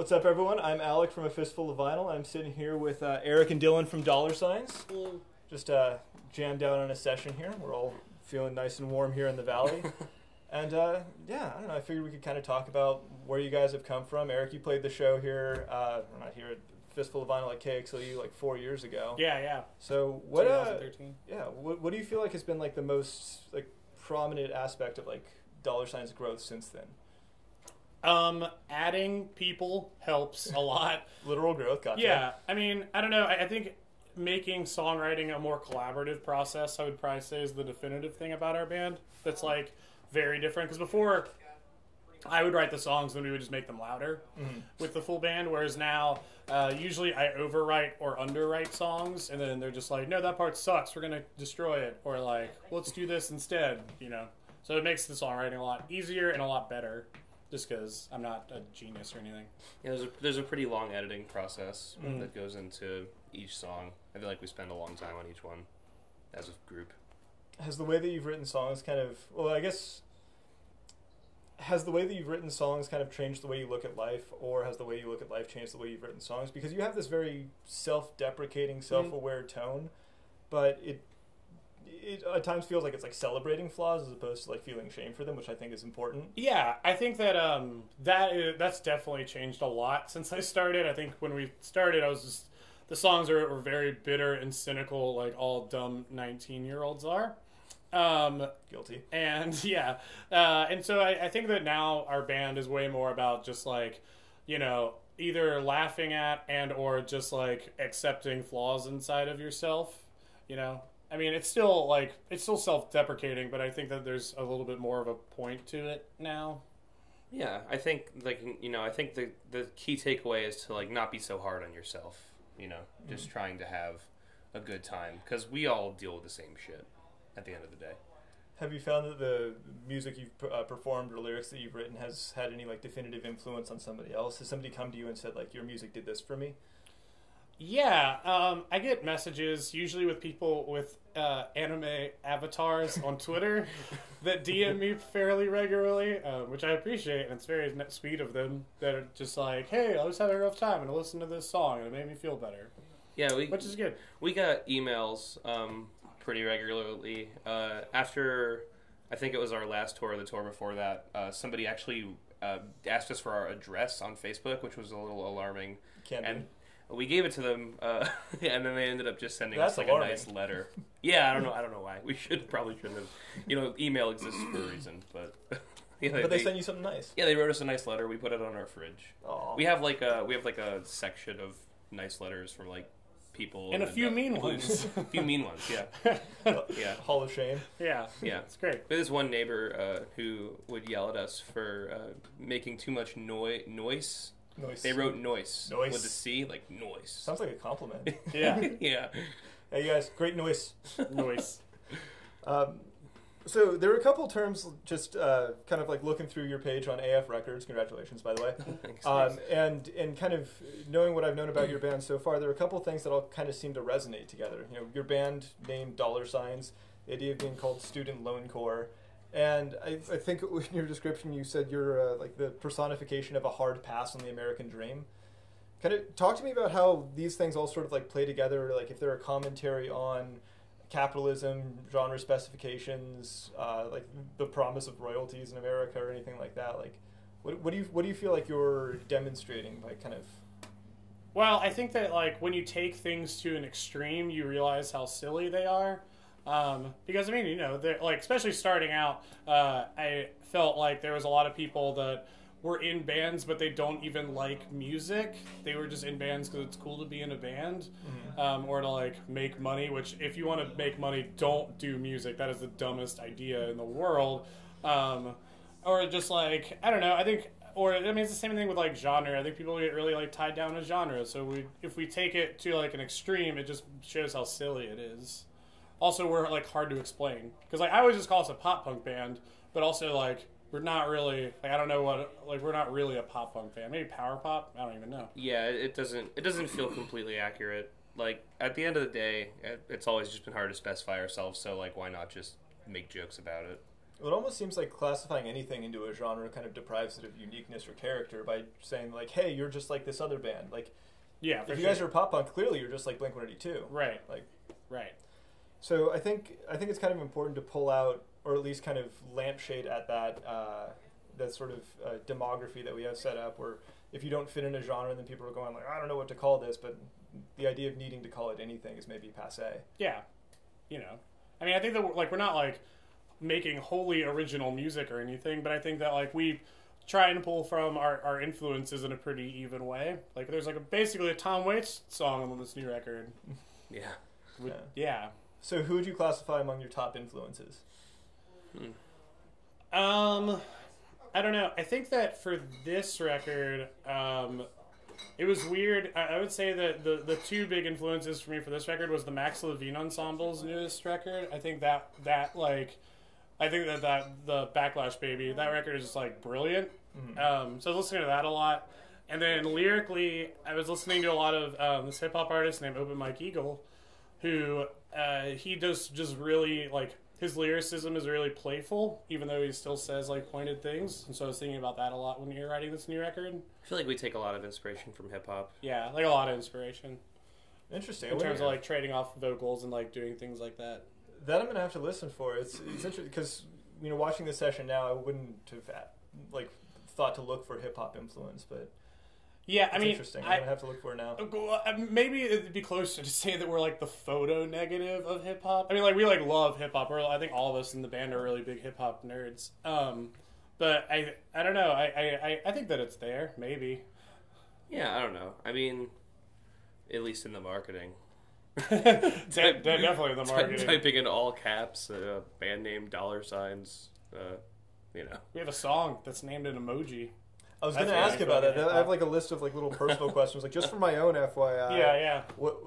What's up, everyone? I'm Alec from A Fistful of Vinyl. I'm sitting here with Erik and Dylan from Dollar Signs. Just jammed out on a session here. We're all feeling nice and warm here in the valley. And yeah, I don't know, I figured we could kind of talk about where you guys have come from. Erik, you played the show here, not here at Fistful of Vinyl at KXLU like 4 years ago. Yeah. So what 2013. what do you feel like has been like the most like prominent aspect of like Dollar Signs growth since then? Adding people helps a lot. Literal growth, gotcha. Yeah, I mean, I don't know. I think making songwriting a more collaborative process, I would probably say, is the definitive thing about our band. That's like very different. Because before, I would write the songs and we would just make them louder with the full band. Whereas now, usually I overwrite or underwrite songs, and then they're just like, no, that part sucks. We're gonna destroy it, or like, let's do this instead. You know, so it makes the songwriting a lot easier and a lot better. Just because I'm not a genius or anything. Yeah, there's a pretty long editing process that goes into each song. I feel like we spend a long time on each one as a group. Has the way that you've written songs kind of, well, I guess, has the way that you've written songs kind of changed the way you look at life, or has the way you look at life changed the way you've written songs? Because you have this very self-deprecating, self-aware tone, but it at times feels like it's like celebrating flaws as opposed to like feeling shame for them, which I think is important. Yeah, I think that that's definitely changed a lot since I started. I think when we started, the songs were very bitter and cynical, like all dumb 19-year-olds are. Guilty. And yeah, and so I think that now our band is way more about just like, you know, either laughing at and or just like accepting flaws inside of yourself, you know. I mean, it's still self-deprecating, but I think that there's a little bit more of a point to it now. Yeah, I think I think the key takeaway is to like not be so hard on yourself. You know, just trying to have a good time, because we all deal with the same shit at the end of the day. Have you found that the music you've performed or lyrics that you've written has had any like definitive influence on somebody else? Has somebody come to you and said like, your music did this for me? Yeah, I get messages usually with people with anime avatars on Twitter that DM me fairly regularly, which I appreciate, and it's very sweet of them. That are just like, hey, I was having a rough time and I listened to this song and it made me feel better. Yeah, which is good. We got emails pretty regularly after. I think it was our last tour, the tour before that. Somebody actually asked us for our address on Facebook, which was a little alarming. We gave it to them, and then they ended up just sending us like a nice letter. Yeah, I don't know why. We probably shouldn't have. You know, email exists for a reason, but yeah, but they sent you something nice. Yeah, they wrote us a nice letter. We put it on our fridge. Aww. We have like a section of nice letters from like people and a few mean ones. A few mean ones, yeah. Yeah. Hall of Shame. Yeah, it's great. There's one neighbor who would yell at us for making too much noise. Noise. They wrote noise with a C, like noise. Sounds like a compliment. Yeah. Yeah. Hey, you guys, great noise. Noise. So there were a couple terms just kind of like looking through your page on AF Records. Congratulations, by the way. Thanks. And kind of knowing what I've known about your band so far, there are a couple things that all kind of seem to resonate together. You know, your band named Dollar Signs, the idea of being called Student Loan Corps. And I think in your description you said you're like the personification of a hard pass on the American dream. Kind of talk to me about how these things all sort of like play together, like if they're a commentary on capitalism, genre specifications, like the promise of royalties in America or anything like that. Like, what do you feel like you're demonstrating by kind of? Well, I think that like when you take things to an extreme, you realize how silly they are. Because I mean, you know, like especially starting out, I felt like there was a lot of people that were in bands, but they don't even like music. They were just in bands because it's cool to be in a band, or to like make money. Which, if you want to make money, don't do music. That is the dumbest idea in the world. Or just like I don't know. I think, or I mean, it's the same thing with like genre. I think people get really like tied down to genre. So if we take it to like an extreme, it just shows how silly it is. Also, we're like hard to explain because like I always just call us a pop punk band, but also like we're not really like I don't know what like we're not really a pop punk band. Maybe power pop. I don't even know. Yeah, it doesn't feel completely accurate. Like at the end of the day, it's always just been hard to specify ourselves. So like, why not just make jokes about it? Well, it almost seems like classifying anything into a genre kind of deprives it of uniqueness or character by saying like, hey, you're just like this other band. Like, Yeah, if you guys are pop punk, clearly you're just like Blink-182. Right. Like, right. So I think it's kind of important to pull out, or at least kind of lampshade at that that sort of demography that we have set up, where if you don't fit in a genre, then people are going like, I don't know what to call this, but the idea of needing to call it anything is maybe passé. Yeah. You know, I mean, I think that we're not like making wholly original music or anything, but I think that like we try and pull from our influences in a pretty even way. Like there's like basically a Tom Waits song on this new record. Yeah. Yeah. So who would you classify among your top influences? I don't know. I think that for this record, it was weird. I would say that the two big influences for me for this record was the Max Levine Ensemble's newest record. I think that the Backlash Baby, that record is just like brilliant. Mm-hmm. So I was listening to that a lot. And then lyrically, I was listening to a lot of this hip hop artist named Open Mike Eagle, who he does just really like, his lyricism is really playful, even though he still says like pointed things. And so I was thinking about that a lot when you're writing this new record. I feel like we take a lot of inspiration from hip hop. Yeah, like a lot of inspiration. Interesting. In terms of like trading off vocals and like doing things like that. That I'm gonna have to listen for. It's interesting because watching this session now, I wouldn't have like thought to look for hip hop influence, but yeah, I mean, interesting. I'm gonna have to look for it now. Maybe it'd be closer to say that we're like the photo negative of hip hop. I mean, like we like love hip hop. I think all of us in the band are really big hip hop nerds. But I don't know. I think that it's there. Maybe. Yeah, I don't know. I mean, at least in the marketing. Definitely in the marketing. Typing in all caps, band name, $signs. We have a song that's named an emoji. I was going to ask about that. I have like a list of like little personal questions, like just for my own FYI. Yeah.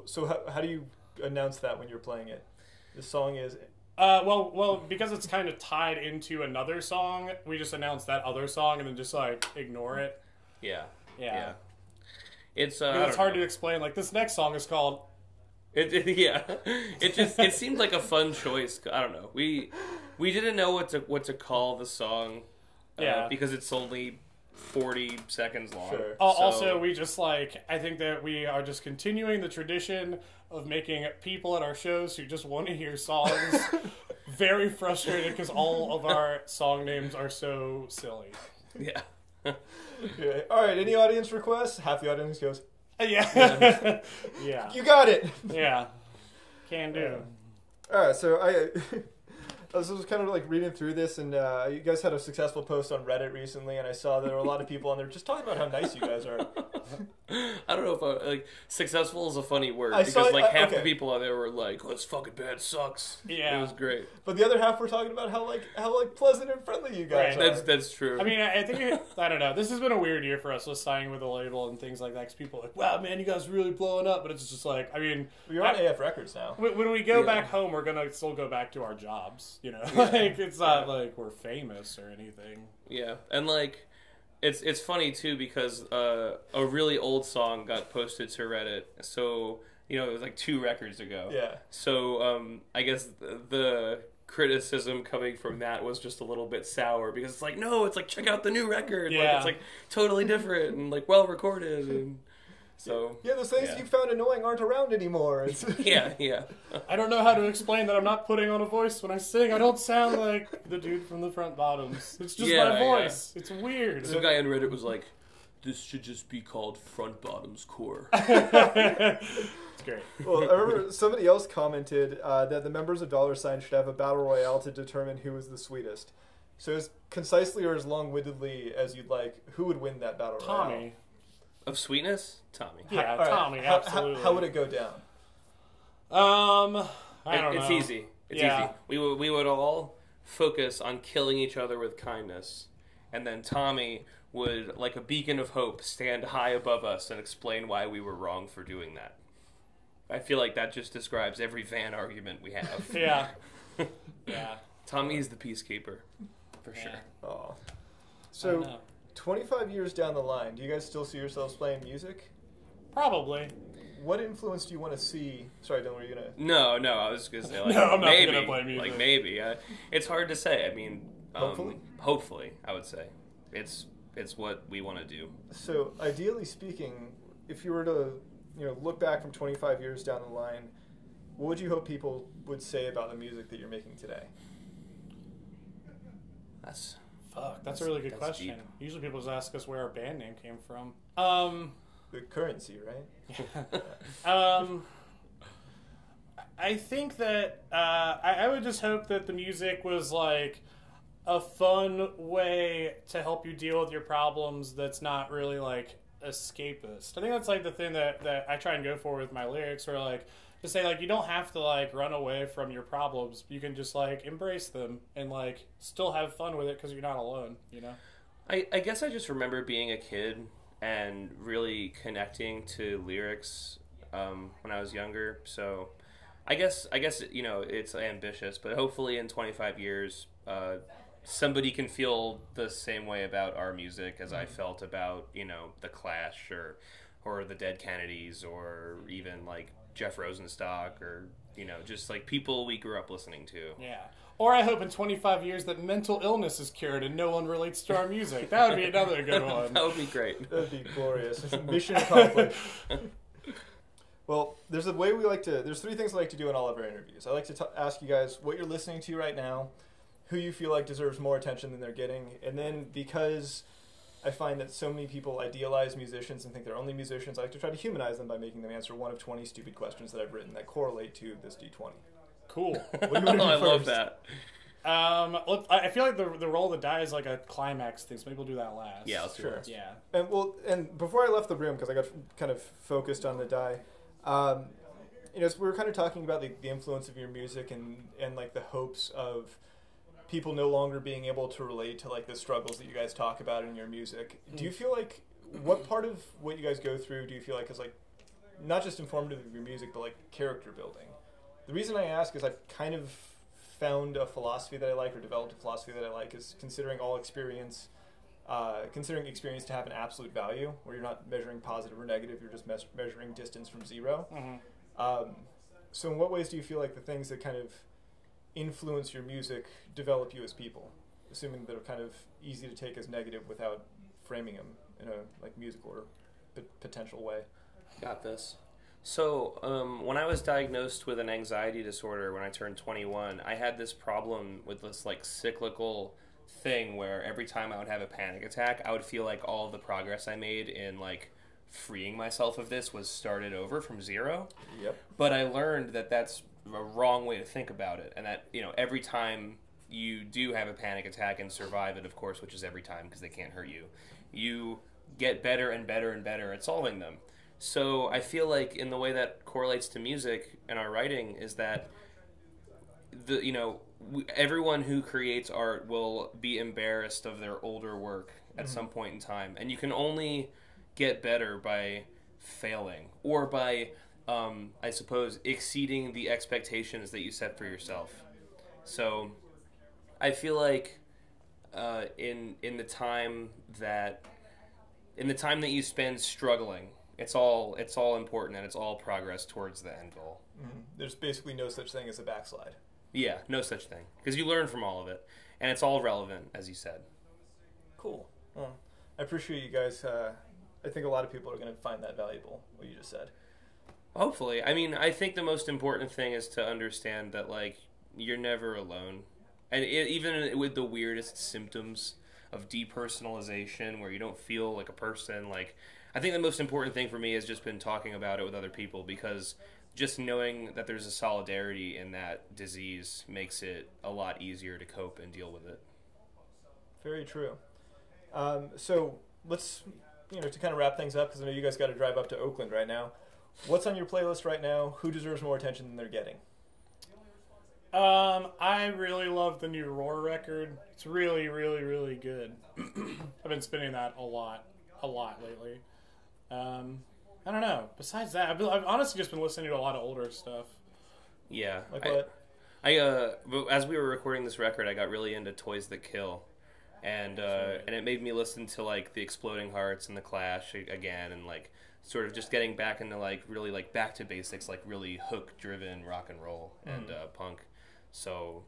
So how do you announce that when you're playing it? The song is. Well, because it's kind of tied into another song, we just announce that other song and then just like ignore it. Yeah. It's hard to explain. Like this next song is called. It seemed like a fun choice. I don't know. We didn't know what to call the song. Because it's only 40 seconds long. Sure. Also, we just like, I think that we are just continuing the tradition of making people at our shows who just want to hear songs very frustrated because all of our song names are so silly. Yeah. Okay. All right, any audience requests? Half the audience goes, yeah. Yeah. You got it. Yeah. Can do. All right, so I was kind of like reading through this, and you guys had a successful post on Reddit recently, and I saw there were a lot of people on there just talking about how nice you guys are. I don't know if successful is a funny word half the people on there were like, "Oh, this fucking band sucks." Yeah, it was great. But the other half were talking about how pleasant and friendly you guys are. That's true. I mean, I think I don't know. This has been a weird year for us with signing with a label and things like that. Because people are like, "Wow, man, you guys are really blowing up," but it's just like, I mean, you're on AF Records now. When we go back home, we're gonna still go back to our jobs. Like it's not like we're famous or anything. Yeah, and like. It's funny too because a really old song got posted to Reddit, so it was like 2 records ago. Yeah. So I guess the criticism coming from that was just a little bit sour because it's like, no, it's like check out the new record, yeah. Like it's like totally different and like well recorded and. So those things you found annoying aren't around anymore. Yeah. I don't know how to explain that I'm not putting on a voice when I sing. I don't sound like the dude from the Front Bottoms. It's just my voice. Yeah. It's weird. Some guy on Reddit was like, "This should just be called Front Bottoms Core." It's great. Well, I remember somebody else commented that the members of $sign should have a battle royale to determine who is the sweetest. So as concisely or as long-windedly as you'd like, who would win that battle royale? Tommy. Of sweetness? Tommy. Yeah, Tommy, absolutely. How would it go down? I don't know. It's easy. It's easy. We would all focus on killing each other with kindness, and then Tommy would, like a beacon of hope, stand high above us and explain why we were wrong for doing that. I feel like that just describes every van argument we have. Yeah. Yeah. Tommy's the peacekeeper, for sure. Oh. So, 25 years down the line, do you guys still see yourselves playing music? Probably. What influence do you want to see? Sorry, Dylan, were you going to... No, I was going to say, like, no, I'm not maybe. going to play music. Like, maybe. It's hard to say. I mean, Hopefully, I would say it's what we want to do. So, ideally speaking, if you were to, look back from 25 years down the line, what would you hope people would say about the music that you're making today? That's a really good question. Deep. Usually people just ask us where our band name came from. The currency, right? I think that I would just hope that the music was like a fun way to help you deal with your problems that's not really like escapist. I think that's like the thing that I try and go for with my lyrics, where like to say like you don't have to like run away from your problems. You can just like embrace them and like still have fun with it because you're not alone, I guess I just remember being a kid and really connecting to lyrics when I was younger. So I guess it's ambitious, but hopefully in 25 years somebody can feel the same way about our music as I felt about the Clash or the Dead Kennedys or even like Jeff Rosenstock or just like people we grew up listening to. Yeah. Or I hope in 25 years that mental illness is cured and no one relates to our music. That would be another good one. That would be great. That would be glorious. Mission accomplished. Well, there's three things I like to do in all of our interviews. I like to ask you guys what you're listening to right now, who you feel like deserves more attention than they're getting, and then because I find that so many people idealize musicians and think they're only musicians, I like to try to humanize them by making them answer one of 20 stupid questions that I've written that correlate to this D20. Cool. What do you want to do I first? love that. I feel like the roll of the die is like a climax thing, so maybe we'll do that last. Yeah, let's do that. Yeah. And before I left the room, because I got kind of focused on the die, so we were kind of talking about the influence of your music and like the hopes of people no longer being able to relate to like the struggles that you guys talk about in your music. Do you feel like what part of what you guys go through do you feel like is like not just informative of your music but like character building? The reason I ask is I've kind of found a philosophy that I like, or developed a philosophy that I like, is considering experience to have an absolute value, where you're not measuring positive or negative, you're just measuring distance from zero. Mm-hmm. So in what ways do you feel like the things that kind of influence your music develop you as people, assuming that they're kind of easy to take as negative without framing them in a like musical or potential way? Got this. So when I was diagnosed with an anxiety disorder when I turned 21, I had this problem with this like cyclical thing where every time I would have a panic attack, I would feel like all of the progress I made in like freeing myself of this was started over from zero. Yep. But I learned that that's a wrong way to think about it, and that every time you do have a panic attack and survive it, of course, which is every time because they can't hurt you, you get better and better and better at solving them. So I feel like in the way that correlates to music and our writing is that everyone who creates art will be embarrassed of their older work at some point in time, and you can only get better by failing or by I suppose exceeding the expectations that you set for yourself. So I feel like in the time that you spend struggling, it's all important and it's all progress towards the end goal. Mm-hmm. There's basically no such thing as a backslide. Yeah, no such thing, because you learn from all of it, and it's all relevant, as you said. Cool. Well, I appreciate you guys. I think a lot of people are going to find that valuable, what you just said. Hopefully. I mean, I think the most important thing is to understand that, like, you're never alone. And even with the weirdest symptoms of depersonalization, where you don't feel like a person, like, I think the most important thing for me has just been talking about it with other people, because just knowing that there's a solidarity in that disease makes it a lot easier to cope and deal with it. Very true. So let's, to kind of wrap things up, because I know you guys got to drive up to Oakland right now. What's on your playlist right now? Who deserves more attention than they're getting? I really love the new Roar record. It's really, really, really good. I've been spinning that a lot lately. I don't know. Besides that, I've honestly just been listening to a lot of older stuff. Yeah. Like what? As we were recording this record, I got really into Toys That Kill. And it made me listen to, like, the Exploding Hearts and the Clash again, and, like, sort of just getting back into, like, really, like, back to basics, like, really hook-driven rock and roll and punk. So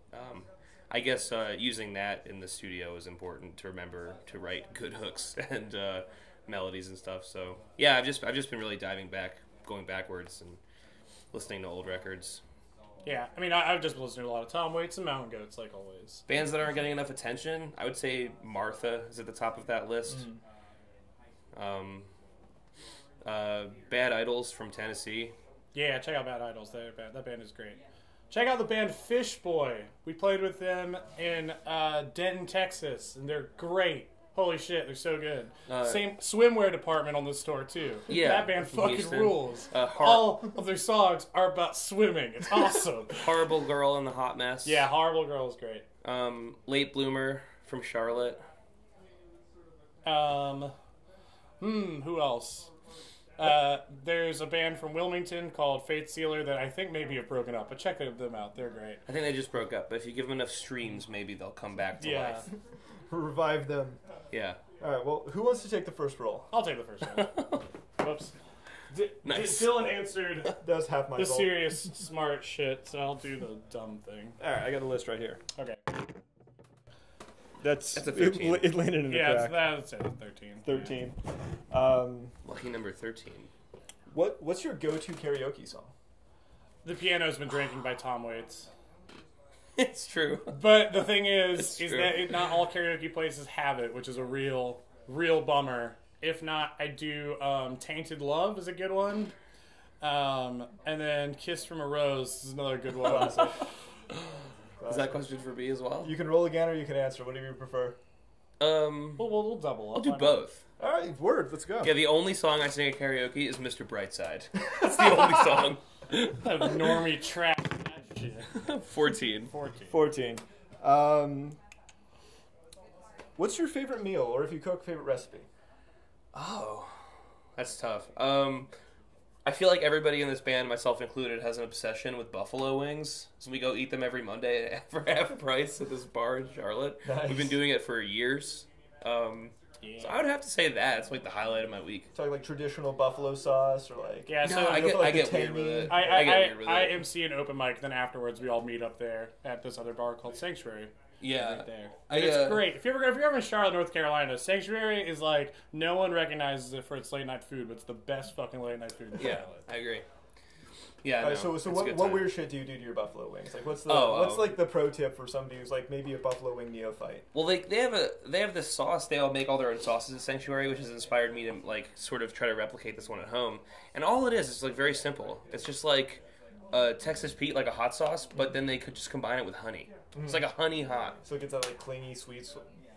I guess using that in the studio is important to remember to write good hooks and melodies and stuff. So yeah, I've just been really going backwards and listening to old records. Yeah, I mean, I've just been listening to a lot of Tom Waits and Mountain Goats, like always. Bands that aren't getting enough attention, I would say Martha is at the top of that list. Bad Idols from Tennessee. Yeah, check out Bad Idols. That band is great. Check out the band Fish Boy. We played with them in Denton, Texas, and they're great. Holy shit, they're so good. Same swimwear department on this tour, too. Yeah. That band fucking Houston. rules. All of their songs are about swimming. It's awesome. Horrible Girl and the Hot Mess. Yeah, Horrible Girl is great. Late Bloomer from Charlotte. Who else? There's a band from Wilmington called Faith Sealer that I think maybe have broken up, but check them out. They're great. I think they just broke up, but if you give them enough streams, maybe they'll come back to life. Revive them. Yeah. All right. Well, who wants to take the first roll? I'll take the first one. Whoops. Nice. Dylan answered That was half my the fault. serious, smart shit, so I'll do the dumb thing. All right, I got a list right here. Okay. That's a 13. It landed in the Yeah, crack. that's it. 13. 13. Lucky number 13. What's your go-to karaoke song? The Piano's Been Drinking by Tom Waits. It's true. But the thing is It's true. that not all karaoke places have it, which is a real bummer. If not, I do Tainted Love is a good one. And then Kiss from a Rose is another good one. Is that question for me as well? You can roll again or you can answer, whatever you prefer. We'll double up. I'll do Why not? both. All right, word, let's go. Yeah, the only song I sing at karaoke is Mr. Brightside. That's the only song. That normie trash shit. 14. 14. What's your favorite meal, or if you cook, favorite recipe? Oh, that's tough. I feel like everybody in this band, myself included, has an obsession with buffalo wings. So we go eat them every Monday for half price at this bar in Charlotte. Nice. We've been doing it for years. So I would have to say that. It's like the highlight of my week. Talking like traditional buffalo sauce, or like... Yeah, so No, I feel like get the weird with it. I get weird with I it. MC an open mic, then afterwards we all meet up there at this other bar called Sanctuary. Yeah. Right there. It's great. If you're ever in Charlotte, North Carolina, Sanctuary is like, no one recognizes it for its late night food, but it's the best fucking late night food in Yeah, Charlotte. I agree. Yeah, All right, no, so it's a good what time. weird shit do you do to your buffalo wings? Like, what's like the pro tip for somebody who's like maybe a buffalo wing neophyte? Well, they have this sauce. They all make all their own sauces at Sanctuary, which has inspired me to like sort of try to replicate this one at home. And all it is like very simple. It's just like Texas Pete, like a hot sauce, but then they could just combine it with honey. It's like a honey hot. So it gets that like clingy sweet.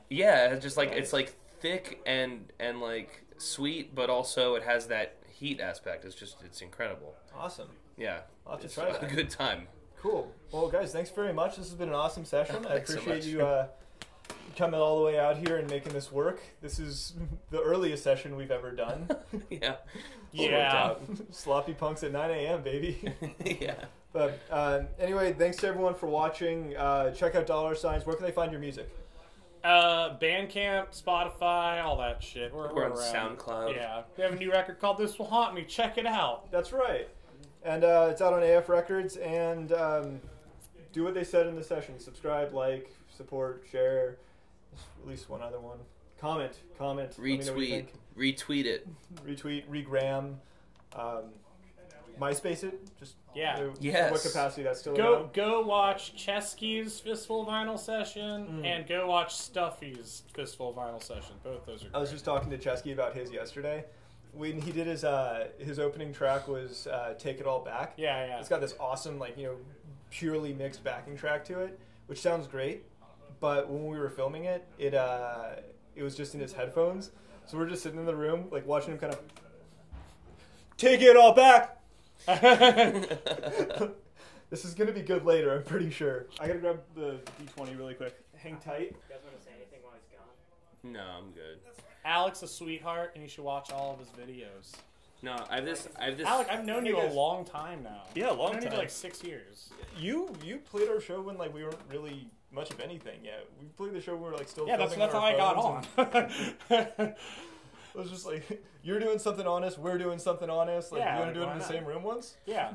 Yeah, it's just like it's like thick and like sweet, but also it has that heat aspect. It's incredible. Awesome. Yeah, I'll have to it's try that. a good time. Cool. Well, guys, thanks very much. This has been an awesome session. I Thanks so appreciate much. you coming all the way out here and making this work. This is the earliest session we've ever done. Yeah, Yeah. Sloppy punks at 9 a.m., baby. yeah. But anyway, thanks to everyone for watching. Check out $. Where can they find your music? Bandcamp, Spotify, all that shit. We're We're on around. SoundCloud. Yeah. We have a new record called This Will Haunt Me. Check it out. That's right. And it's out on AF Records. And do what they said in the session. Subscribe, like, support, share. At least one other one. Comment. Let me know what you Retweet think. it. Retweet, regram. MySpace it. Just Yes. what capacity that's still around. Go watch Chesky's Fistful of Vinyl session and go watch Stuffy's Fistful of Vinyl session. Both those are great. I was just talking to Chesky about his yesterday. When he did his opening track was "Take It All Back." Yeah. It's got this awesome purely mixed backing track to it, which sounds great. But when we were filming it, it was just in his headphones. So we're just sitting in the room, like watching him kind of take it all back. This is gonna be good later, I'm pretty sure. I gotta grab the D20 really quick. Hang tight. You guys want to say anything while he's gone? No, I'm good. Alec's a sweetheart, and you should watch all of his videos. No, I have this. Alec, I've known you a long time now. Yeah, a long I've known you time. for like 6 years. You played our show when we weren't really much of anything yet. We played the show when we were still Yeah, that's filming how on I got our on. phones. It was just like, you're doing something honest, we're doing something honest. Yeah, you want to do it why in the not? same room once? Yeah.